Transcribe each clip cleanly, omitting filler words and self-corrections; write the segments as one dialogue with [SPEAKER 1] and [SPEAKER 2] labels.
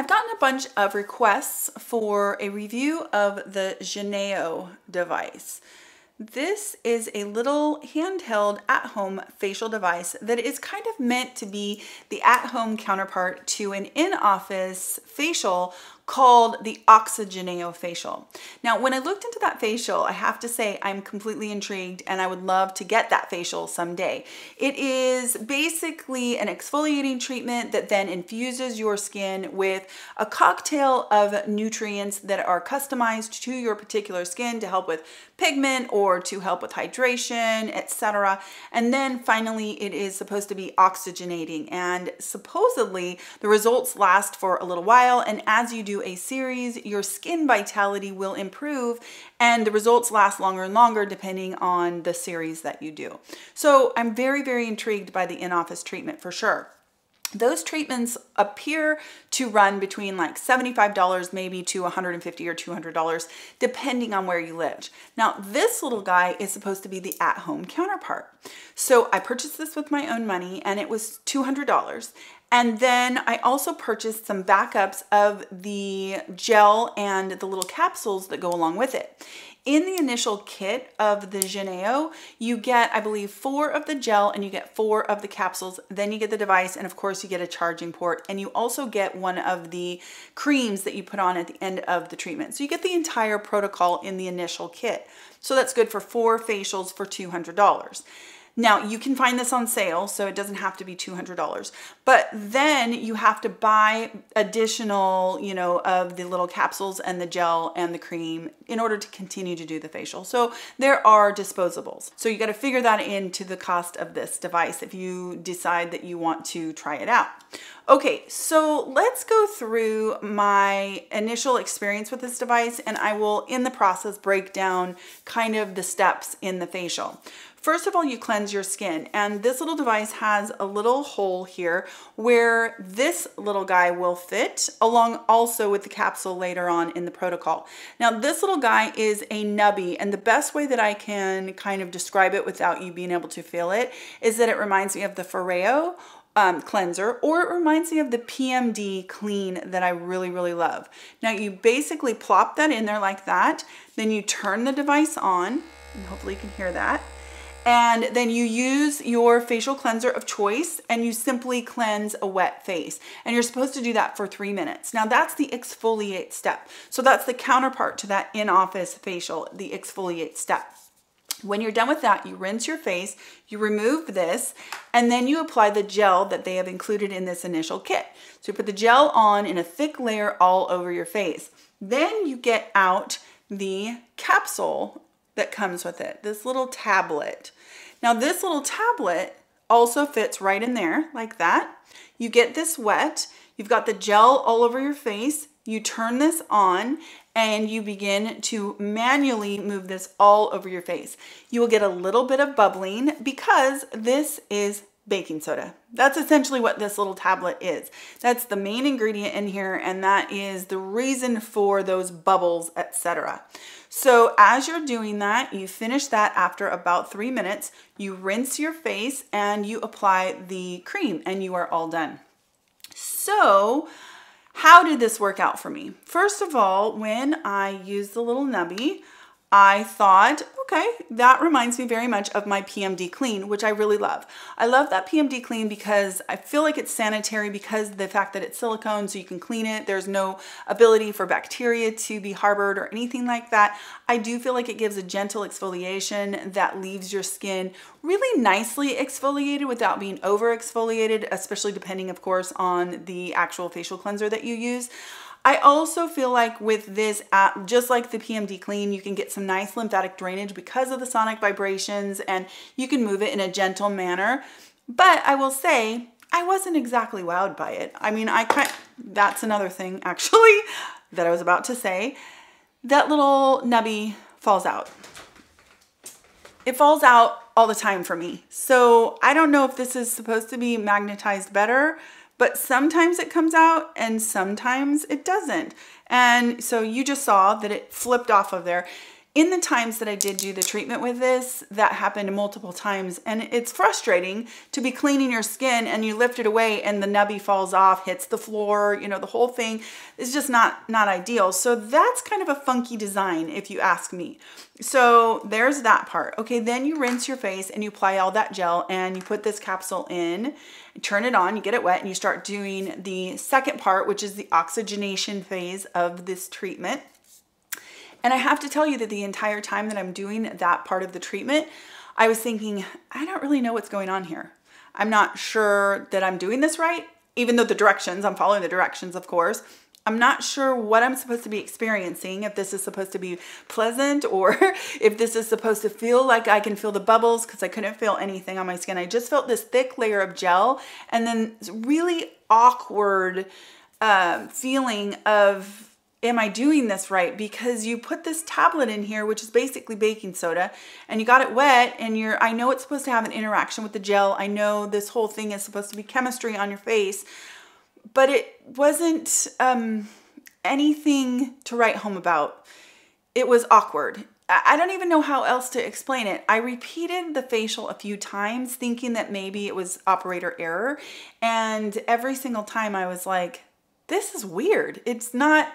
[SPEAKER 1] I've gotten a bunch of requests for a review of the Geneo device. This is a little handheld at-home facial device that is kind of meant to be the at-home counterpart to an in-office facial called the Oxygenating facial. Now, when I looked into that facial, I have to say I'm completely intrigued and I would love to get that facial someday. It is basically an exfoliating treatment that then infuses your skin with a cocktail of nutrients that are customized to your particular skin to help with pigment or to help with hydration, etc. And then finally, it is supposed to be oxygenating, and supposedly the results last for a little while, and as you do a series, your skin vitality will improve and the results last longer and longer depending on the series that you do. So I'm very, very intrigued by the in-office treatment for sure. Those treatments appear to run between like $75 maybe to $150 or $200 depending on where you lived. Now this little guy is supposed to be the at-home counterpart. So I purchased this with my own money and it was $200. And then I also purchased some backups of the gel and the little capsules that go along with it. In the initial kit of the Geneo, you get, I believe, 4 of the gel and you get 4 of the capsules. Then you get the device and of course you get a charging port, and you also get one of the creams that you put on at the end of the treatment. So you get the entire protocol in the initial kit. So that's good for 4 facials for $200. Now you can find this on sale, so it doesn't have to be $200, but then you have to buy additional, of the little capsules and the gel and the cream in order to continue to do the facial. So there are disposables. So you got to figure that into the cost of this device if you decide that you want to try it out. Okay, so let's go through my initial experience with this device, and I will in the process break down kind of the steps in the facial. First of all, you cleanse your skin, and this little device has a little hole here where this little guy will fit, along also with the capsule later on in the protocol. Now, this little guy is a nubby, and the best way that I can kind of describe it without you being able to feel it is that it reminds me of the Foreo cleanser, or it reminds me of the PMD Clean that I really, really love. Now, you basically plop that in there like that, then you turn the device on, and hopefully you can hear that. And then you use your facial cleanser of choice and you simply cleanse a wet face. And you're supposed to do that for 3 minutes. Now that's the exfoliate step. So that's the counterpart to that in-office facial, the exfoliate step. When you're done with that, you rinse your face, you remove this, and then you apply the gel that they have included in this initial kit. So you put the gel on in a thick layer all over your face. Then you get out the capsule that comes with it, this little tablet. Now this little tablet also fits right in there like that. You get this wet, you've got the gel all over your face, you turn this on and you begin to manually move this all over your face. You will get a little bit of bubbling because this is baking soda. That's essentially what this little tablet is. That's the main ingredient in here, and that is the reason for those bubbles, etc. So as you're doing that, you finish that after about 3 minutes, you rinse your face and you apply the cream and you are all done. So how did this work out for me? First of all, when I used the little nubby, I thought, okay, that reminds me very much of my PMD Clean, which I really love. I love that PMD Clean because I feel like it's sanitary because of the fact that it's silicone, so you can clean it. There's no ability for bacteria to be harbored or anything like that. I do feel like it gives a gentle exfoliation that leaves your skin really nicely exfoliated without being over exfoliated, especially depending, of course, on the actual facial cleanser that you use. I also feel like with this, just like the PMD Clean, you can get some nice lymphatic drainage because of the sonic vibrations, and you can move it in a gentle manner. But I will say, I wasn't exactly wowed by it. I mean, that's another thing actually that I was about to say. That little nubby falls out. It falls out all the time for me. So I don't know if this is supposed to be magnetized better, but sometimes it comes out and sometimes it doesn't. And so you just saw that it flipped off of there. In the times that I did do the treatment with this, that happened multiple times, and it's frustrating to be cleaning your skin and you lift it away and the nubby falls off, hits the floor, you know, the whole thing is just not ideal. So that's kind of a funky design if you ask me. So there's that part. Okay, then you rinse your face and you apply all that gel and you put this capsule in, turn it on, you get it wet, and you start doing the second part, which is the oxygenation phase of this treatment. And I have to tell you that the entire time that I'm doing that part of the treatment, I was thinking, I don't really know what's going on here. I'm not sure that I'm doing this right, even though the directions, I'm following the directions, of course. I'm not sure what I'm supposed to be experiencing, if this is supposed to be pleasant or if this is supposed to feel like I can feel the bubbles, because I couldn't feel anything on my skin. I just felt this thick layer of gel and then really awkward feeling of, am I doing this right? Because you put this tablet in here, which is basically baking soda, and you got it wet, and I know it's supposed to have an interaction with the gel. I know this whole thing is supposed to be chemistry on your face, but it wasn't anything to write home about. It was awkward. I don't even know how else to explain it. I repeated the facial a few times thinking that maybe it was operator error, and every single time I was like, this is weird. It's not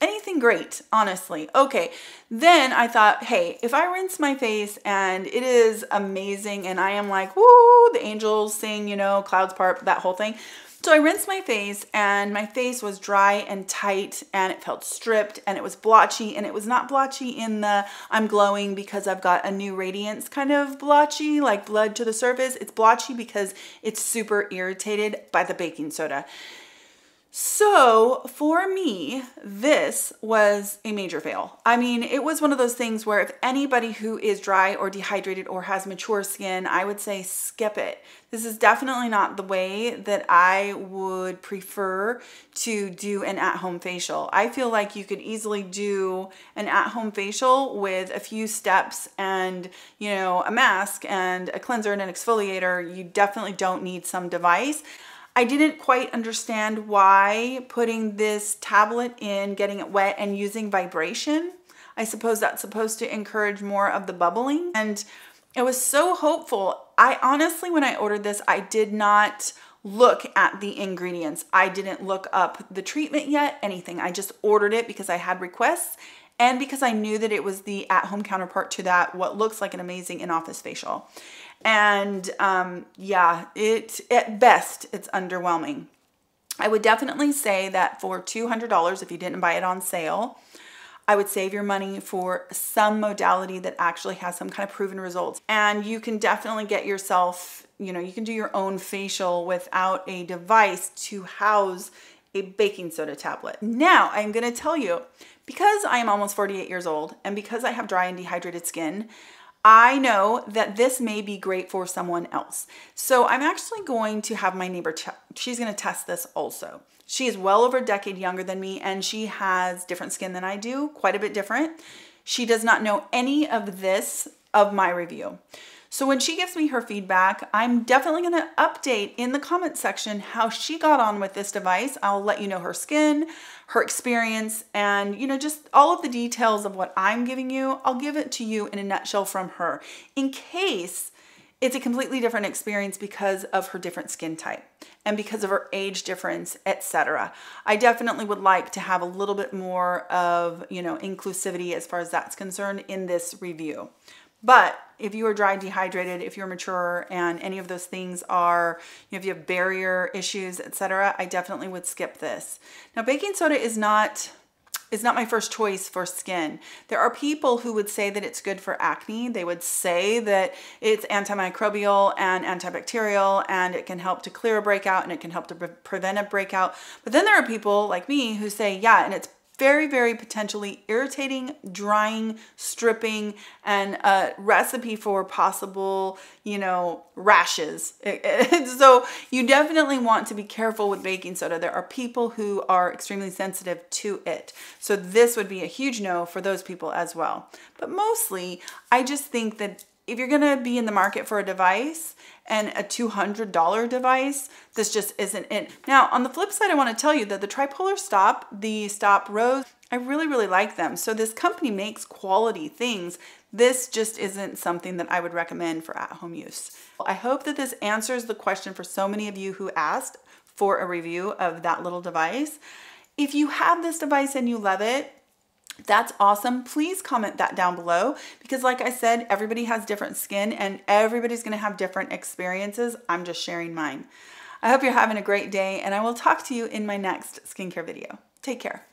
[SPEAKER 1] anything great, honestly. Okay, then I thought, hey, if I rinse my face and it is amazing and I am like, woo, the angels sing, you know, clouds part, that whole thing. So I rinsed my face and my face was dry and tight and it felt stripped and it was blotchy, and it was not blotchy in the I'm glowing because I've got a new radiance kind of blotchy, like blood to the surface. It's blotchy because it's super irritated by the baking soda. So for me, this was a major fail. I mean, it was one of those things where if anybody who is dry or dehydrated or has mature skin, I would say skip it. This is definitely not the way that I would prefer to do an at-home facial. I feel like you could easily do an at-home facial with a few steps and, you know, a mask and a cleanser and an exfoliator. You definitely don't need some device. I didn't quite understand why putting this tablet in, getting it wet, and using vibration. I suppose that's supposed to encourage more of the bubbling. And I was so hopeful. I honestly, when I ordered this, I did not look at the ingredients. I didn't look up the treatment yet, anything. I just ordered it because I had requests and because I knew that it was the at-home counterpart to that, what looks like an amazing in-office facial. And yeah, at best, it's underwhelming. I would definitely say that for $200, if you didn't buy it on sale, I would save your money for some modality that actually has some kind of proven results. And you can definitely get yourself, you know, you can do your own facial without a device to house a baking soda tablet. Now, I'm gonna tell you, because I am almost 48 years old and because I have dry and dehydrated skin, I know that this may be great for someone else. So I'm actually going to have my neighbor, she's gonna test this also. She is well over a decade younger than me and she has different skin than I do, quite a bit different. She does not know any of this of my review. So when she gives me her feedback, I'm definitely gonna update in the comment section how she got on with this device. I'll let you know her skin, her experience, and you know, just all of the details of what I'm giving you. I'll give it to you in a nutshell from her in case it's a completely different experience because of her different skin type and because of her age difference, etc. I definitely would like to have a little bit more of, you know, inclusivity as far as that's concerned in this review. But if you are dry, dehydrated, if you're mature, and any of those things are, you know, if you have barrier issues, etc., I definitely would skip this. Now, baking soda is not my first choice for skin. There are people who would say that it's good for acne. They would say that it's antimicrobial and antibacterial and it can help to clear a breakout and it can help to prevent a breakout. But then there are people like me who say, yeah, and it's very, very potentially irritating, drying, stripping, and a recipe for possible, you know, rashes. So you definitely want to be careful with baking soda. There are people who are extremely sensitive to it. So this would be a huge no for those people as well. But mostly, I just think that if you're gonna be in the market for a device and a $200 device, this just isn't it. Now, on the flip side, I wanna tell you that the tripolar stop, the stop rose, I really, really like them. So this company makes quality things. This just isn't something that I would recommend for at-home use. I hope that this answers the question for so many of you who asked for a review of that little device. If you have this device and you love it, that's awesome. Please comment that down below, because like I said, everybody has different skin and everybody's going to have different experiences. I'm just sharing mine. I hope you're having a great day, and I will talk to you in my next skincare video. Take care.